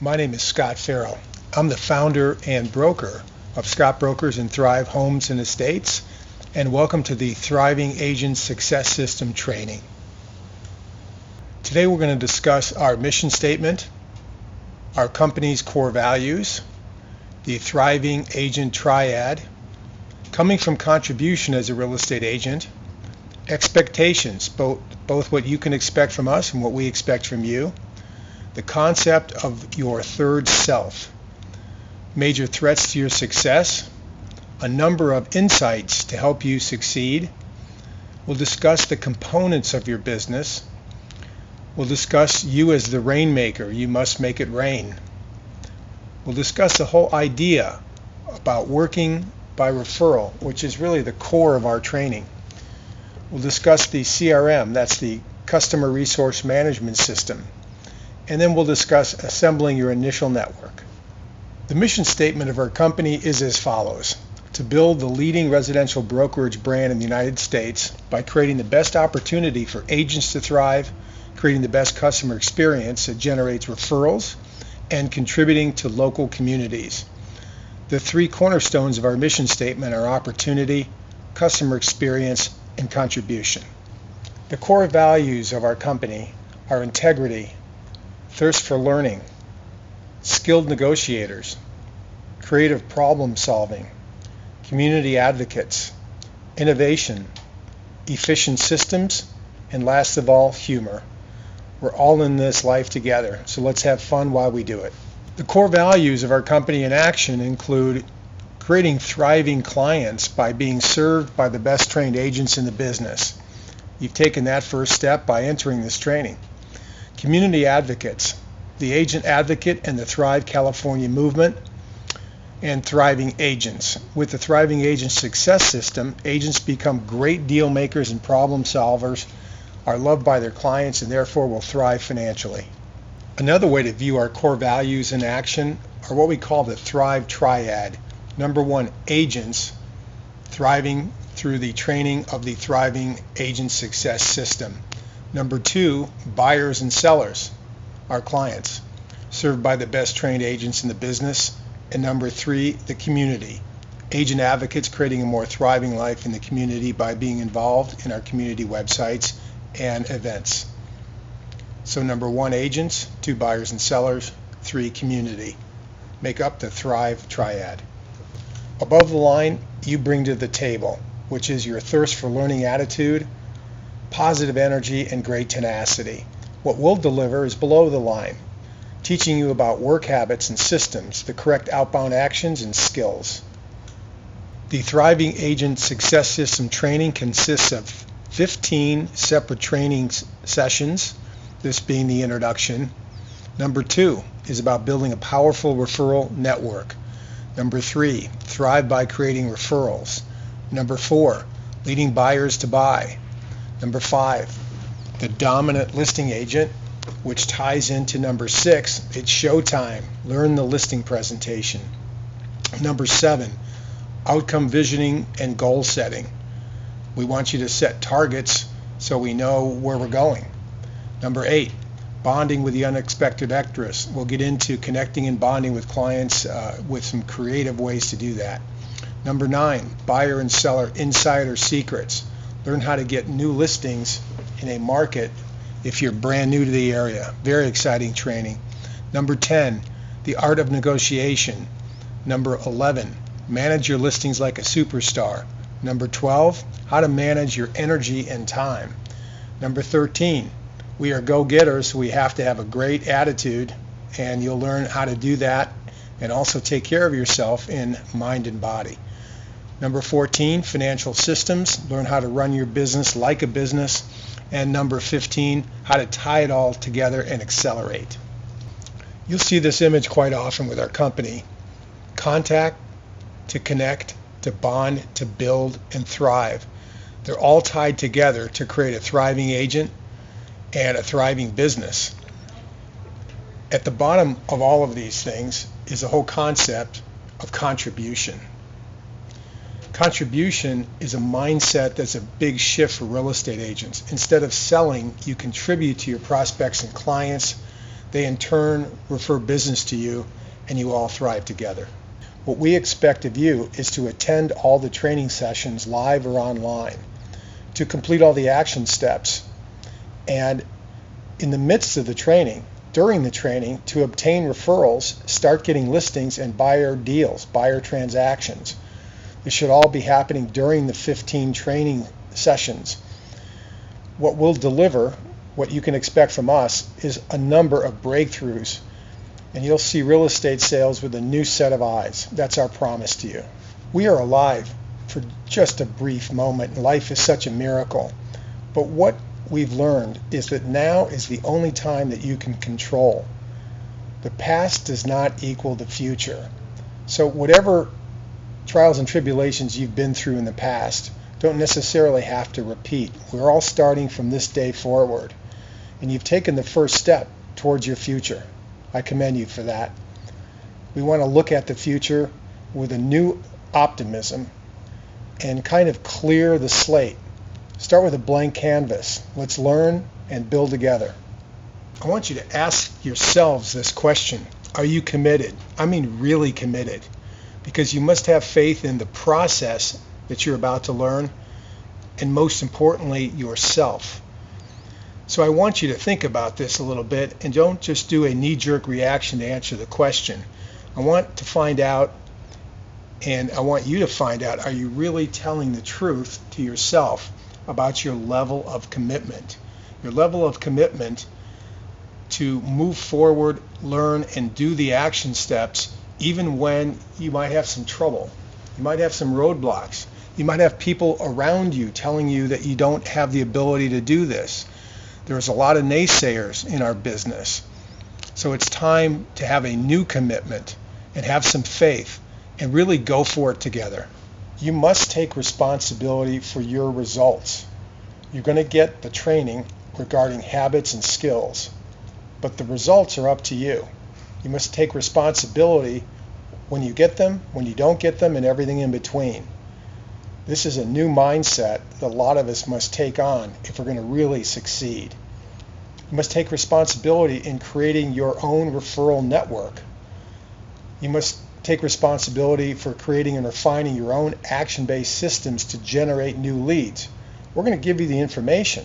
My name is Scott Farrell. I'm the founder and broker of Scott Brokers and Thrive Homes and Estates, and welcome to the Thriving Agent Success System training. Today we're going to discuss our mission statement, our company's core values, the Thriving Agent Triad, coming from contribution as a real estate agent, expectations, both what you can expect from us and what we expect from you, the concept of your third self, major threats to your success, a number of insights to help you succeed. We'll discuss the components of your business. We'll discuss you as the rainmaker. You must make it rain. We'll discuss the whole idea about working by referral, which is really the core of our training. We'll discuss the CRM, that's the Customer Resource Management System. And then we'll discuss assembling your initial network. The mission statement of our company is as follows: to build the leading residential brokerage brand in the United States by creating the best opportunity for agents to thrive, creating the best customer experience that generates referrals, and contributing to local communities. The three cornerstones of our mission statement are opportunity, customer experience, and contribution. The core values of our company are integrity, thirst for learning, skilled negotiators, creative problem solving, community advocates, innovation, efficient systems, and last of all, humor. We're all in this life together, so let's have fun while we do it. The core values of our company in action include creating thriving clients by being served by the best trained agents in the business. You've taken that first step by entering this training. Community advocates, the agent advocate and the Thrive California movement, and thriving agents. With the Thriving Agent Success System, agents become great deal makers and problem solvers, are loved by their clients, and therefore will thrive financially. Another way to view our core values in action are what we call the Thrive Triad. Number one, agents thriving through the training of the Thriving Agent Success System. Number two, buyers and sellers, our clients, served by the best trained agents in the business. And number three, the community, agent advocates creating a more thriving life in the community by being involved in our community websites and events. So number one, agents, two, buyers and sellers, three, community, make up the Thrive Triad. Above the line, you bring to the table, which is your thirst for learning attitude, positive energy, and great tenacity. What we'll deliver is below the line, teaching you about work habits and systems, the correct outbound actions and skills. The Thriving Agent Success System training consists of 15 separate training sessions, this being the introduction. Number two is about building a powerful referral network. Number three, thrive by creating referrals. Number four, leading buyers to buy. Number five, the dominant listing agent, which ties into number six, it's showtime. Learn the listing presentation. Number seven, outcome visioning and goal setting. We want you to set targets so we know where we're going. Number eight, bonding with the unexpected extras. We'll get into connecting and bonding with clients with some creative ways to do that. Number nine, buyer and seller insider secrets. Learn how to get new listings in a market if you're brand new to the area. Very exciting training. Number 10, the art of negotiation. Number 11, manage your listings like a superstar. Number 12, how to manage your energy and time. Number 13, we are go-getters, so we have to have a great attitude, and you'll learn how to do that and also take care of yourself in mind and body. Number 14, financial systems. Learn how to run your business like a business. And number 15, how to tie it all together and accelerate. You'll see this image quite often with our company. Contact, to connect, to bond, to build, and thrive. They're all tied together to create a thriving agent and a thriving business. At the bottom of all of these things is the whole concept of contribution. Contribution is a mindset that's a big shift for real estate agents. Instead of selling, you contribute to your prospects and clients They in turn refer business to you, and you all thrive together. What we expect of you is to attend all the training sessions live or online, to complete all the action steps, and in the midst of the training, during the training, to obtain referrals, start getting listings, and buyer deals, buyer transactions. This should all be happening during the 15 training sessions. What we'll deliver, what you can expect from us, is a number of breakthroughs, and you'll see real estate sales with a new set of eyes. That's our promise to you. We are alive for just a brief moment, and life is such a miracle. But what we've learned is that now is the only time that you can control. The past does not equal the future. So whatever trials and tribulations you've been through in the past don't necessarily have to repeat. We're all starting from this day forward, and you've taken the first step towards your future. I commend you for that. We want to look at the future with a new optimism and kind of clear the slate. Start with a blank canvas. Let's learn and build together. I want you to ask yourselves this question. Are you committed? I mean really committed. Because you must have faith in the process that you're about to learn, and most importantly, yourself. So I want you to think about this a little bit, and don't just do a knee-jerk reaction to answer the question. I want to find out, and I want you to find out, are you really telling the truth to yourself about your level of commitment? Your level of commitment to move forward, learn, and do the action steps, even when you might have some trouble. You might have some roadblocks. You might have people around you telling you that you don't have the ability to do this. There's a lot of naysayers in our business. So it's time to have a new commitment and have some faith and really go for it together. You must take responsibility for your results. You're going to get the training regarding habits and skills, but the results are up to you. You must take responsibility when you get them, when you don't get them, and everything in between. This is a new mindset that a lot of us must take on if we're going to really succeed. You must take responsibility in creating your own referral network. You must take responsibility for creating and refining your own action-based systems to generate new leads. We're going to give you the information,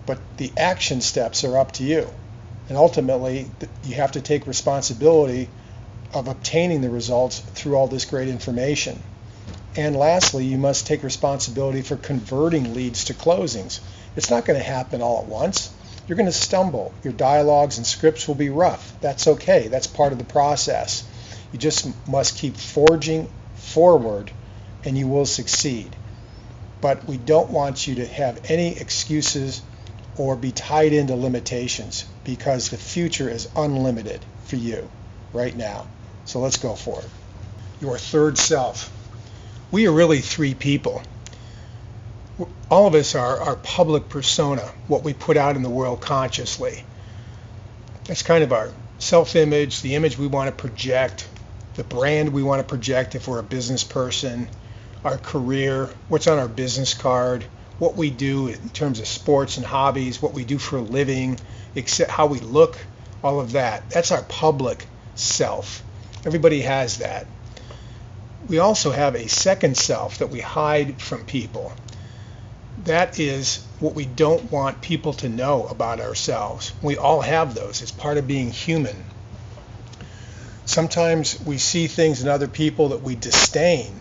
but the action steps are up to you. And ultimately, you have to take responsibility of obtaining the results through all this great information. And lastly, you must take responsibility for converting leads to closings. It's not going to happen all at once. You're going to stumble. Your dialogues and scripts will be rough. That's okay. That's part of the process. You just must keep forging forward, and you will succeed. But we don't want you to have any excuses or be tied into limitations, because the future is unlimited for you right now. So let's go for it. Your third self. We are really three people. All of us are our public persona, what we put out in the world consciously. That's kind of our self-image, the image we want to project, the brand we want to project if we're a business person, our career, what's on our business card, what we do in terms of sports and hobbies, what we do for a living, how we look, all of that. That's our public self. Everybody has that. We also have a second self that we hide from people. That is what we don't want people to know about ourselves. We all have those. It's part of being human. Sometimes we see things in other people that we disdain,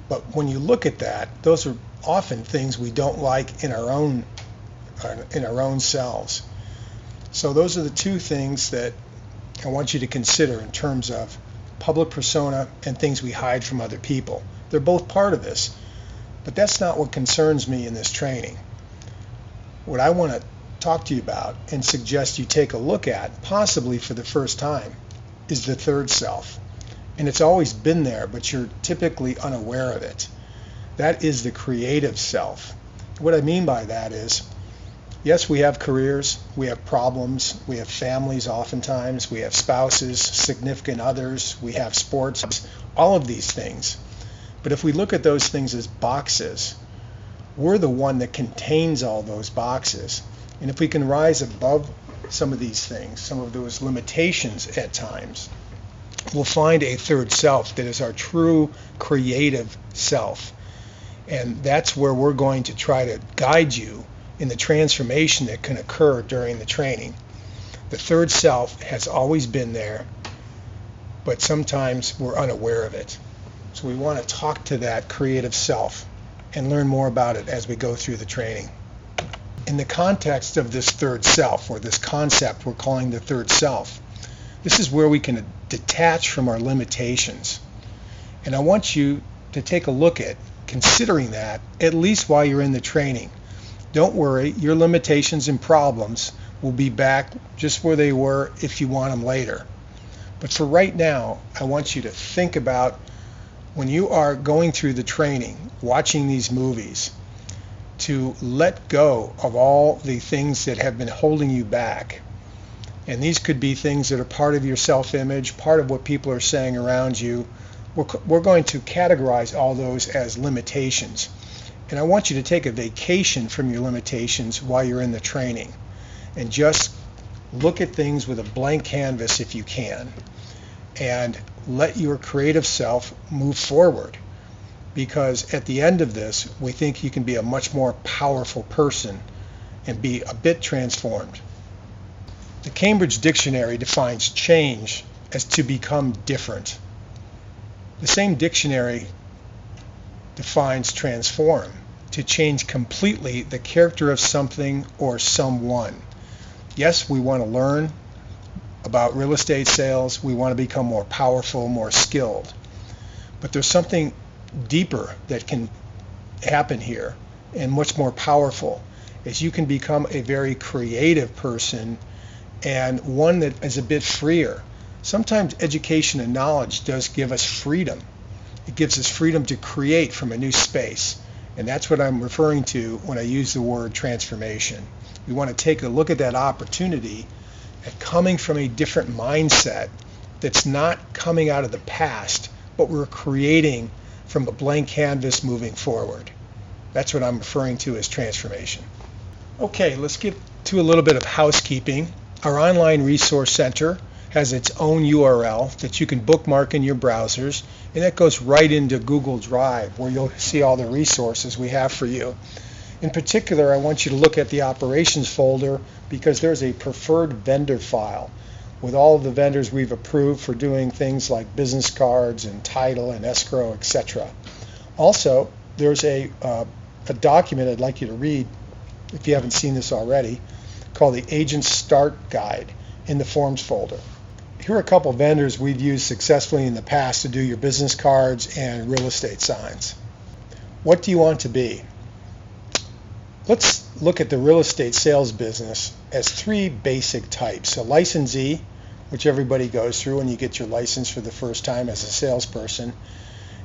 but when you look at that, those are often things we don't like in our own selves. So those are the two things that I want you to consider in terms of public persona and things we hide from other people. They're both part of this, but that's not what concerns me in this training. What I want to talk to you about and suggest you take a look at, possibly for the first time, is the third self. And it's always been there, but you're typically unaware of it. That is the creative self. What I mean by that is, yes, we have careers, we have problems, we have families oftentimes, we have spouses, significant others, we have sports, all of these things. But if we look at those things as boxes, we're the one that contains all those boxes. And if we can rise above some of these things, some of those limitations at times, we'll find a third self that is our true creative self. And that's where we're going to try to guide you in the transformation that can occur during the training. The third self has always been there, but sometimes we're unaware of it. So we want to talk to that creative self and learn more about it as we go through the training. In the context of this third self, or this concept we're calling the third self, this is where we can detach from our limitations. And I want you to take a look at considering that, at least while you're in the training. Don't worry, your limitations and problems will be back just where they were if you want them later. But for right now, I want you to think about when you are going through the training, watching these movies, to let go of all the things that have been holding you back. And these could be things that are part of your self-image, part of what people are saying around you. We're going to categorize all those as limitations. And I want you to take a vacation from your limitations while you're in the training and just look at things with a blank canvas if you can, and let your creative self move forward. Because at the end of this, we think you can be a much more powerful person and be a bit transformed. The Cambridge Dictionary defines change as to become different. The same dictionary defines transform, to change completely the character of something or someone. Yes, we want to learn about real estate sales. We want to become more powerful, more skilled. But there's something deeper that can happen here, and much more powerful, is you can become a very creative person, and one that is a bit freer. Sometimes education and knowledge does give us freedom. It gives us freedom to create from a new space. And that's what I'm referring to when I use the word transformation. We want to take a look at that opportunity at coming from a different mindset that's not coming out of the past, but we're creating from a blank canvas moving forward. That's what I'm referring to as transformation. Okay, let's get to a little bit of housekeeping. Our online resource center has its own URL that you can bookmark in your browsers, and that goes right into Google Drive, where you'll see all the resources we have for you. In particular, I want you to look at the operations folder, because there's a preferred vendor file with all of the vendors we've approved for doing things like business cards and title and escrow, etc. Also, there's a document I'd like you to read, if you haven't seen this already, called the Agent Start Guide in the Forms folder. Here are a couple of vendors we've used successfully in the past to do your business cards and real estate signs. What do you want to be? Let's look at the real estate sales business as three basic types. A licensee, which everybody goes through when you get your license for the first time as a salesperson.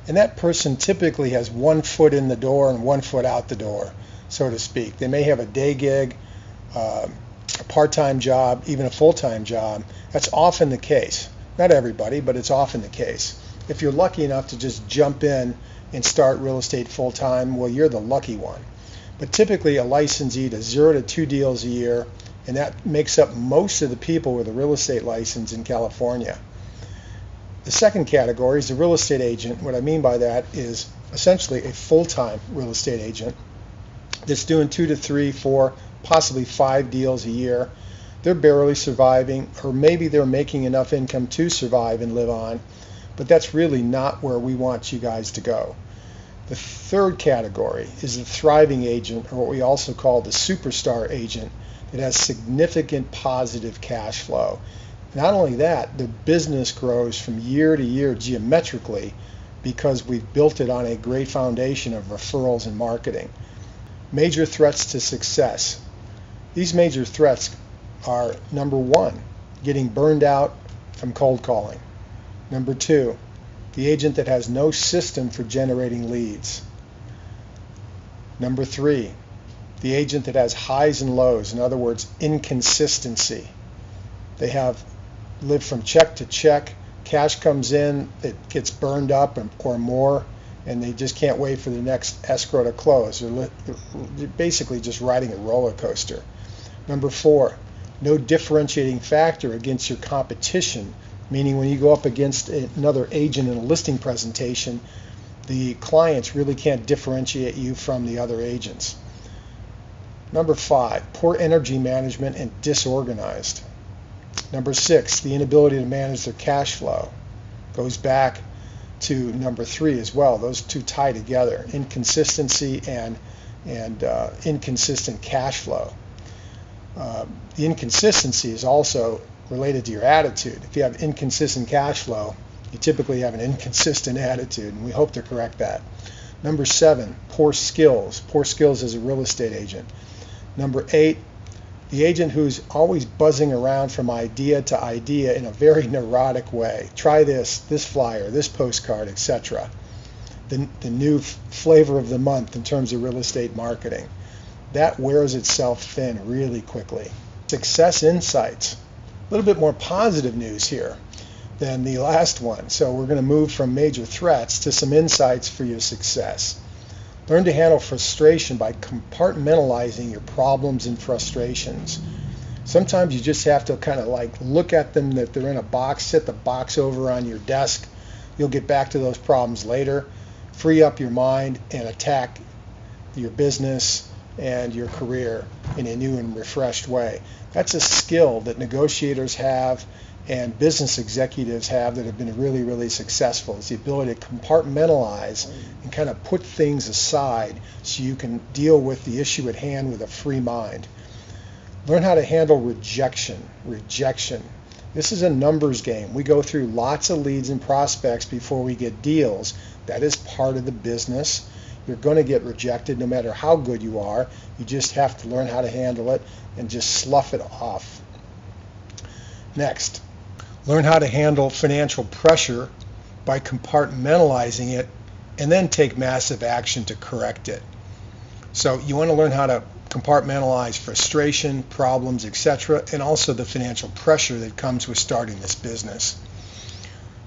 And that person typically has 1 foot in the door and 1 foot out the door, so to speak. They may have a day gig, a part-time job, even a full-time job. That's often the case. Not everybody, but it's often the case. If you're lucky enough to just jump in and start real estate full-time, well, you're the lucky one. But typically a licensee does 0 to 2 deals a year, and that makes up most of the people with a real estate license in California. The second category is the real estate agent. What I mean by that is essentially a full-time real estate agent that's doing 2 to 3, 4, possibly 5 deals a year. They're barely surviving, or maybe they're making enough income to survive and live on, but that's really not where we want you guys to go. The third category is the thriving agent, or what we also call the superstar agent, that has significant positive cash flow. Not only that, the business grows from year to year geometrically because we've built it on a great foundation of referrals and marketing. Major threats to success. These major threats are, number 1, getting burned out from cold calling. Number 2, the agent that has no system for generating leads. Number 3, the agent that has highs and lows, in other words, inconsistency. They live from check to check. Cash comes in, it gets burned up or more, and they just can't wait for the next escrow to close. They're basically just riding a roller coaster. Number 4, no differentiating factor against your competition, meaning when you go up against another agent in a listing presentation, the clients really can't differentiate you from the other agents. Number 5, poor energy management and disorganized. Number 6, the inability to manage their cash flow. Goes back to number 3 as well. Those two tie together, inconsistency and inconsistent cash flow. The inconsistency is also related to your attitude. If you have inconsistent cash flow, you typically have an inconsistent attitude, and we hope to correct that. Number 7, poor skills as a real estate agent. Number 8, the agent who's always buzzing around from idea to idea in a very neurotic way. Try this flyer, this postcard, etc. The new flavor of the month in terms of real estate marketing. That wears itself thin really quickly. Success insights. A little bit more positive news here than the last one. So we're going to move from major threats to some insights for your success. Learn to handle frustration by compartmentalizing your problems and frustrations. Sometimes you just have to kind of like look at them that they're in a box, set the box over on your desk. You'll get back to those problems later. Free up your mind and attack your business and your career in a new and refreshed way. That's a skill that negotiators have and business executives have that have been really, really successful. It's the ability to compartmentalize and kind of put things aside so you can deal with the issue at hand with a free mind. Learn how to handle rejection. This is a numbers game. We go through lots of leads and prospects before we get deals. That is part of the business. You're going to get rejected no matter how good you are. You just have to learn how to handle it and just slough it off. Next, learn how to handle financial pressure by compartmentalizing it and then take massive action to correct it. So you want to learn how to compartmentalize frustration, problems, etc., and also the financial pressure that comes with starting this business.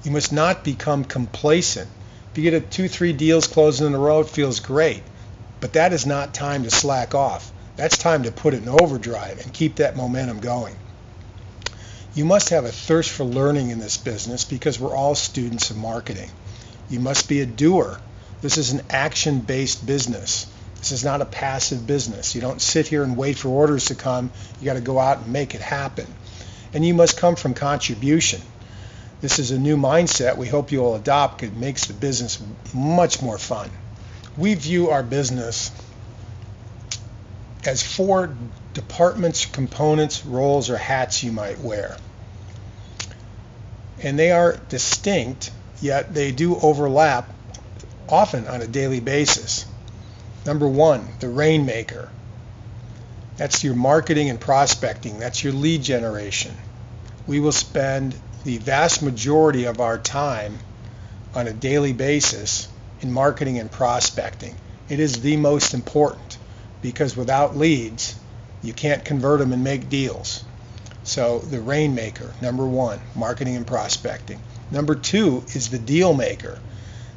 You must not become complacent. If you get 2-3 deals closing in a row, it feels great, but that is not time to slack off. That's time to put it in overdrive and keep that momentum going. You must have a thirst for learning in this business because we're all students of marketing. You must be a doer. This is an action-based business. This is not a passive business. You don't sit here and wait for orders to come. You got to go out and make it happen. And you must come from contribution. This is a new mindset we hope you'll adopt. It makes the business much more fun. We view our business as 4 departments, components, roles, or hats you might wear. And they are distinct, yet they do overlap often on a daily basis. Number 1, the Rainmaker. That's your marketing and prospecting. That's your lead generation. We will spend the vast majority of our time on a daily basis in marketing and prospecting. It is the most important because without leads, you can't convert them and make deals. So the Rainmaker, number 1, marketing and prospecting. Number 2 is the Dealmaker.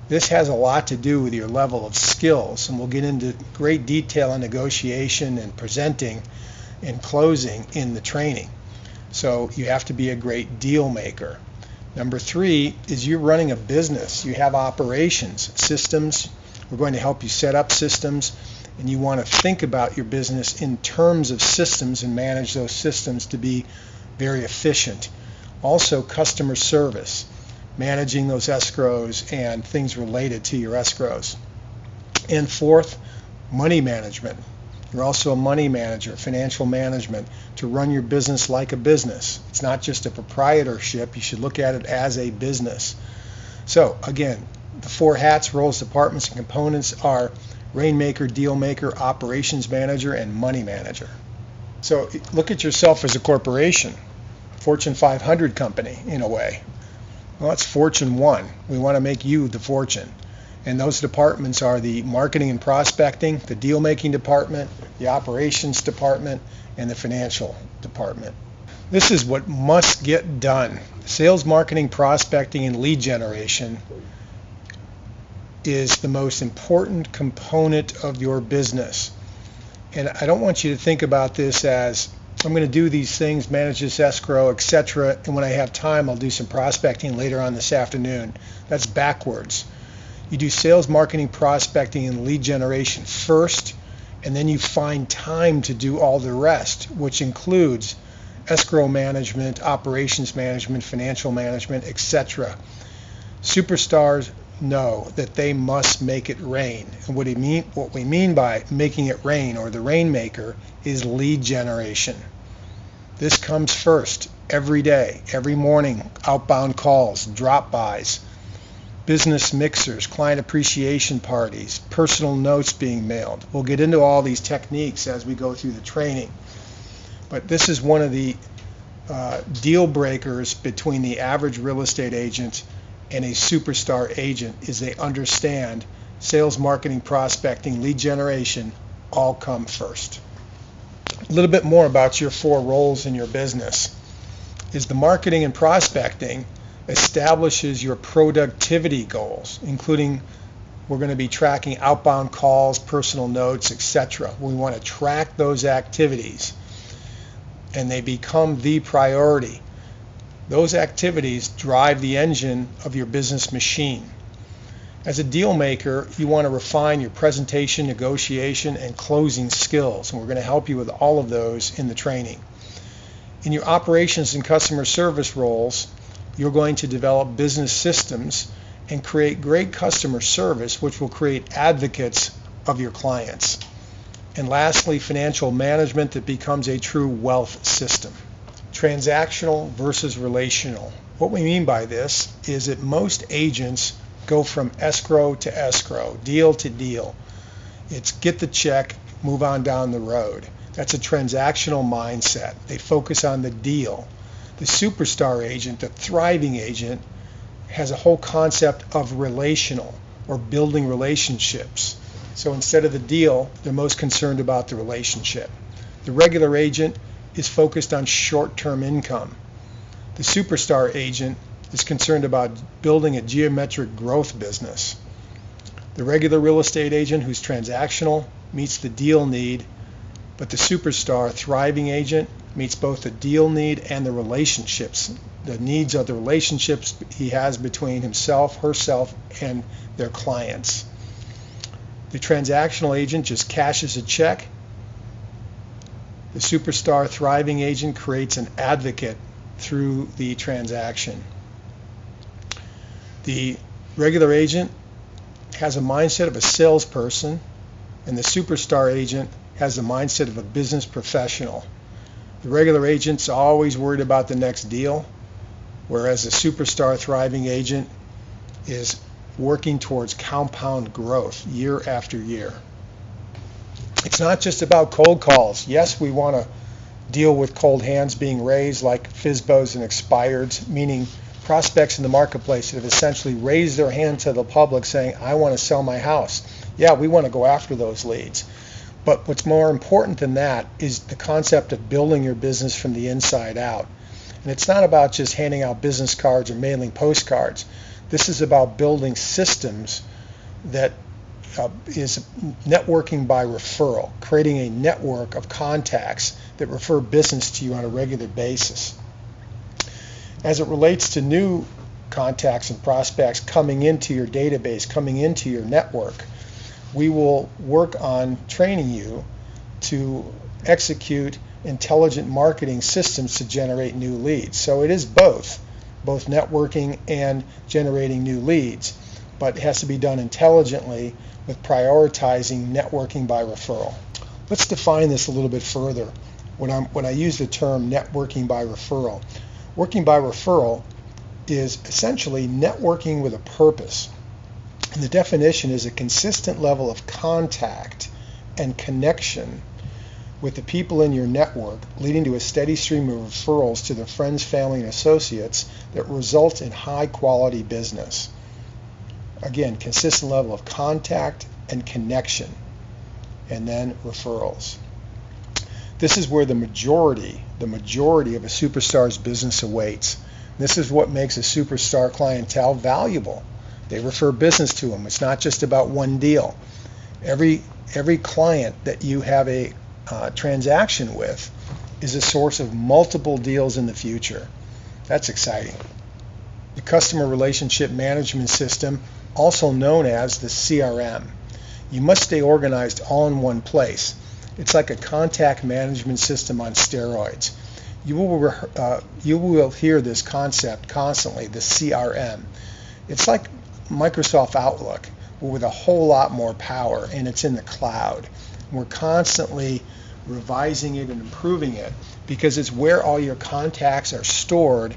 This has a lot to do with your level of skills, and we'll get into great detail on negotiation and presenting and closing in the training. So you have to be a great deal maker. Number 3 is you're running a business. You have operations, systems. We're going to help you set up systems, and you want to think about your business in terms of systems and manage those systems to be very efficient. Also, customer service, managing those escrows and things related to your escrows. And 4th, money management. You're also a money manager, financial management, to run your business like a business. It's not just a proprietorship. You should look at it as a business. So again, the 4 hats, roles, departments, and components are Rainmaker, Dealmaker, Operations Manager, and Money Manager. So look at yourself as a corporation, Fortune 500 company in a way. Well, it's Fortune 1. We want to make you the fortune. And those departments are the marketing and prospecting, the deal-making department, the operations department, and the financial department. This is what must get done. Sales, marketing, prospecting, and lead generation is the most important component of your business. And I don't want you to think about this as I'm going to do these things, manage this escrow, etc. And when I have time, I'll do some prospecting later on this afternoon. That's backwards. You do sales, marketing, prospecting, and lead generation first, and then you find time to do all the rest, which includes escrow management, operations management, financial management, etc. Superstars know that they must make it rain. And what we mean by making it rain, or the rainmaker, is lead generation. This comes first every day, every morning. Outbound calls, drop-bys, business mixers, client appreciation parties, personal notes being mailed. We'll get into all these techniques as we go through the training. But this is one of the deal breakers between the average real estate agent and a superstar agent, is they understand sales, marketing, prospecting, lead generation all come first. A little bit more about your 4 roles in your business is the marketing and prospecting establishes your productivity goals, including we're going to be tracking outbound calls, personal notes, etc. We want to track those activities, and they become the priority. Those activities drive the engine of your business machine. As a deal maker, you want to refine your presentation, negotiation, and closing skills, and we're going to help you with all of those in the training. In your operations and customer service roles, you're going to develop business systems and create great customer service, which will create advocates of your clients. And lastly, financial management that becomes a true wealth system. Transactional versus relational. What we mean by this is that most agents go from escrow to escrow, deal to deal. It's get the check, move on down the road. That's a transactional mindset. They focus on the deal. The superstar agent, the thriving agent, has a whole concept of relational, or building relationships. So instead of the deal, they're most concerned about the relationship. The regular agent is focused on short-term income. The superstar agent is concerned about building a geometric growth business. The regular real estate agent, who's transactional, meets the deal need, but the superstar thriving agent meets both the deal need and the relationships. The needs are the relationships he has between himself, herself, and their clients. The transactional agent just cashes a check. The superstar thriving agent creates an advocate through the transaction. The regular agent has a mindset of a salesperson, and the superstar agent has the mindset of a business professional. The regular agent's always worried about the next deal, whereas the superstar thriving agent is working towards compound growth year after year. It's not just about cold calls. Yes, we want to deal with cold hands being raised like FSBOs and expireds, meaning prospects in the marketplace that have essentially raised their hand to the public saying, I want to sell my house. Yeah, we want to go after those leads. But what's more important than that is the concept of building your business from the inside out. And it's not about just handing out business cards or mailing postcards. This is about building systems that is networking by referral, creating a network of contacts that refer business to you on a regular basis. As it relates to new contacts and prospects coming into your database, coming into your network, we will work on training you to execute intelligent marketing systems to generate new leads. So it is both networking and generating new leads, but it has to be done intelligently with prioritizing networking by referral. Let's define this a little bit further. When I use the term networking by referral, working by referral is essentially networking with a purpose. And the definition is a consistent level of contact and connection with the people in your network, leading to a steady stream of referrals to their friends, family, and associates that result in high quality business. Again, consistent level of contact and connection, and then referrals. This is where the majority of a superstar's business awaits. This is what makes a superstar clientele valuable. They refer business to them. It's not just about one deal. Every client that you have a transaction with is a source of multiple deals in the future. That's exciting. The Customer Relationship Management System, also known as the CRM. You must stay organized all in one place. It's like a contact management system on steroids. You will hear this concept constantly, the CRM. It's like Microsoft Outlook, but with a whole lot more power, and it's in the cloud. We're constantly revising it and improving it because it's where all your contacts are stored,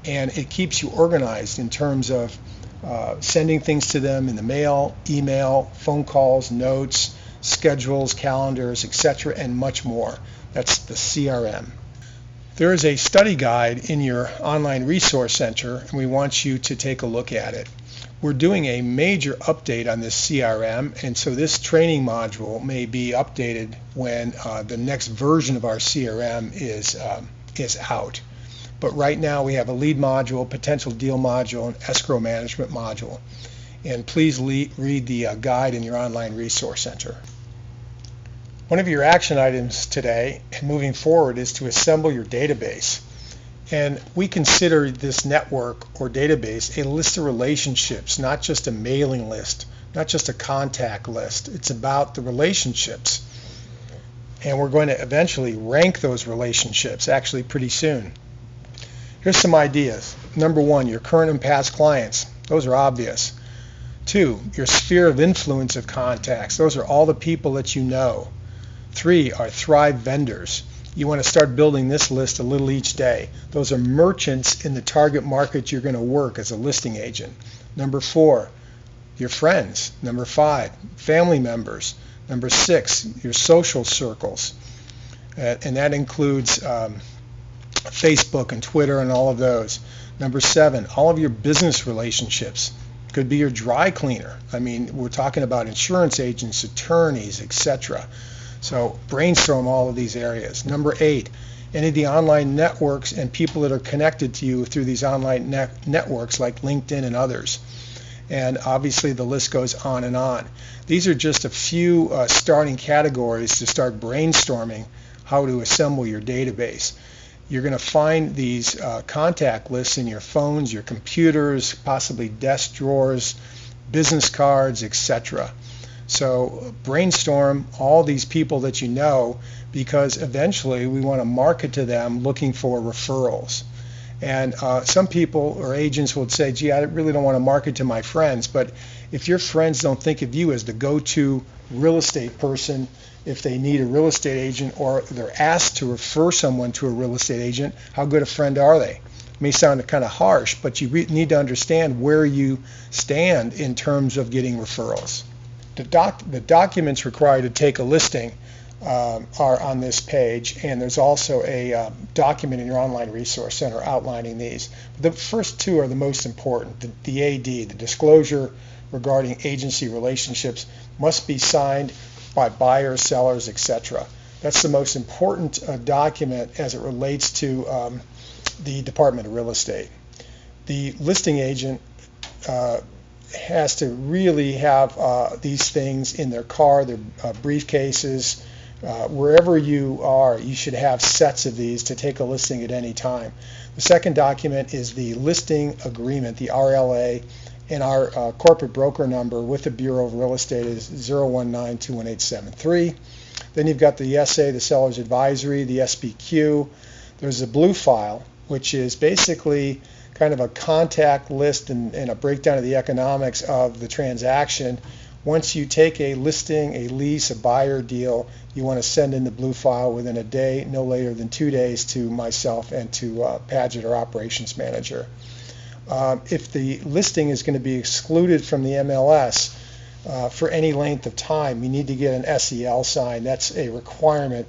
and it keeps you organized in terms of sending things to them in the mail, email, phone calls, notes, schedules, calendars, etc., and much more. That's the CRM. There is a study guide in your online resource center, and we want you to take a look at it. We're doing a major update on this CRM, and so this training module may be updated when the next version of our CRM is out. But right now we have a lead module, potential deal module, and escrow management module. And please read the guide in your online resource center. One of your action items today and moving forward is to assemble your database. And we consider this network or database a list of relationships, not just a mailing list, not just a contact list. It's about the relationships. And we're going to eventually rank those relationships, actually pretty soon. Here's some ideas. Number one, your current and past clients. Those are obvious. Two, your sphere of influence of contacts. Those are all the people that you know. Three are Thrive vendors. You want to start building this list a little each day. Those are merchants in the target market you're going to work as a listing agent. Number four, your friends. Number five, family members. Number six, your social circles. And that includes Facebook and Twitter and all of those. Number seven, all of your business relationships. Could be your dry cleaner. I mean, we're talking about insurance agents, attorneys, etc. So brainstorm all of these areas. Number eight, any of the online networks and people that are connected to you through these online networks like LinkedIn and others. And obviously the list goes on and on. These are just a few starting categories to start brainstorming how to assemble your database. You're going to find these contact lists in your phones, your computers, possibly desk drawers, business cards, etc. So brainstorm all these people that you know, because eventually we want to market to them looking for referrals. And some people or agents would say, gee, I really don't want to market to my friends. But if your friends don't think of you as the go-to real estate person, if they need a real estate agent or they're asked to refer someone to a real estate agent, how good a friend are they? It may sound kind of harsh, but you need to understand where you stand in terms of getting referrals. The documents required to take a listing are on this page, and there's also a document in your online resource center outlining these. The first two are the most important. The AD, the disclosure regarding agency relationships, must be signed by buyers, sellers, etc. That's the most important document as it relates to the Department of Real Estate. The listing agent has to really have these things in their car, their briefcases, wherever you are. You should have sets of these to take a listing at any time. The second document is the listing agreement, the RLA, and our corporate broker number with the Bureau of Real Estate is 019-218-73. Then you've got the SA, the seller's advisory, the SBQ. There's a blue file, which is basically kind of a contact list and a breakdown of the economics of the transaction. Once you take a listing, a lease, a buyer deal, you want to send in the blue file within a day, no later than 2 days, to myself and to Paget, our operations manager. If the listing is going to be excluded from the MLS for any length of time, you need to get an SEL signed. That's a requirement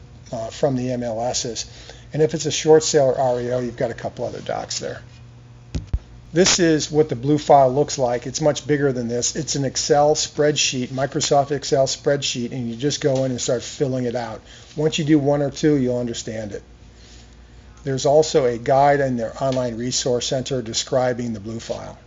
from the MLSs. And if it's a short sale or REO, you've got a couple other docs there. This is what the blue file looks like. It's much bigger than this. It's an Excel spreadsheet, Microsoft Excel spreadsheet, and you just go in and start filling it out. Once you do one or two, you'll understand it. There's also a guide in their online resource center describing the blue file.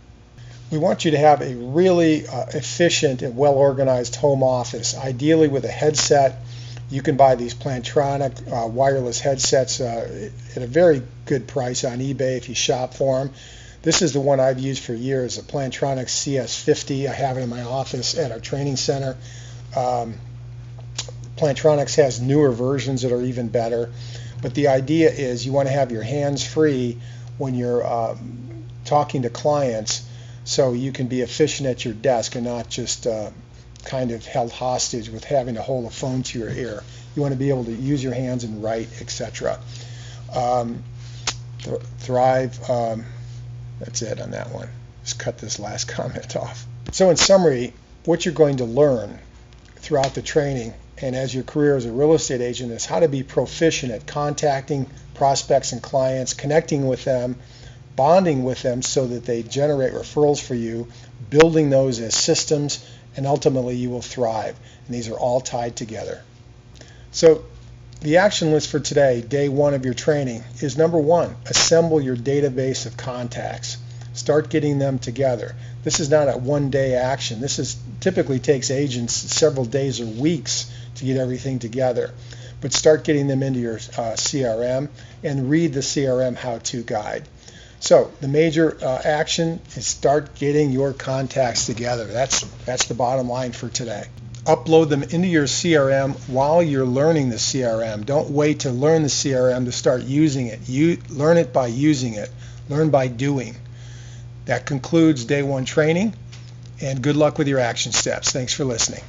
We want you to have a really efficient and well-organized home office, ideally with a headset You can buy these Plantronics wireless headsets at a very good price on eBay if you shop for them. This is the one I've used for years, a Plantronics CS50. I have it in my office at our training center. Plantronics has newer versions that are even better. But the idea is you want to have your hands free when you're talking to clients, so you can be efficient at your desk and not just kind of held hostage with having to hold a phone to your ear. You want to be able to use your hands and write, etc. Thrive. That's it on that one. Just cut this last comment off. So in summary, what you're going to learn throughout the training and as your career as a real estate agent is how to be proficient at contacting prospects and clients, connecting with them, bonding with them so that they generate referrals for you, building those as systems, and ultimately you will thrive. And these are all tied together. So the action list for today, day one of your training, is number one, assemble your database of contacts. Start getting them together. This is not a one-day action. This typically takes agents several days or weeks to get everything together. But start getting them into your CRM and read the CRM how-to guide. So the major action is start getting your contacts together. That's the bottom line for today. Upload them into your CRM while you're learning the CRM. Don't wait to learn the CRM to start using it. You learn it by using it. Learn by doing. That concludes day one training, and good luck with your action steps. Thanks for listening.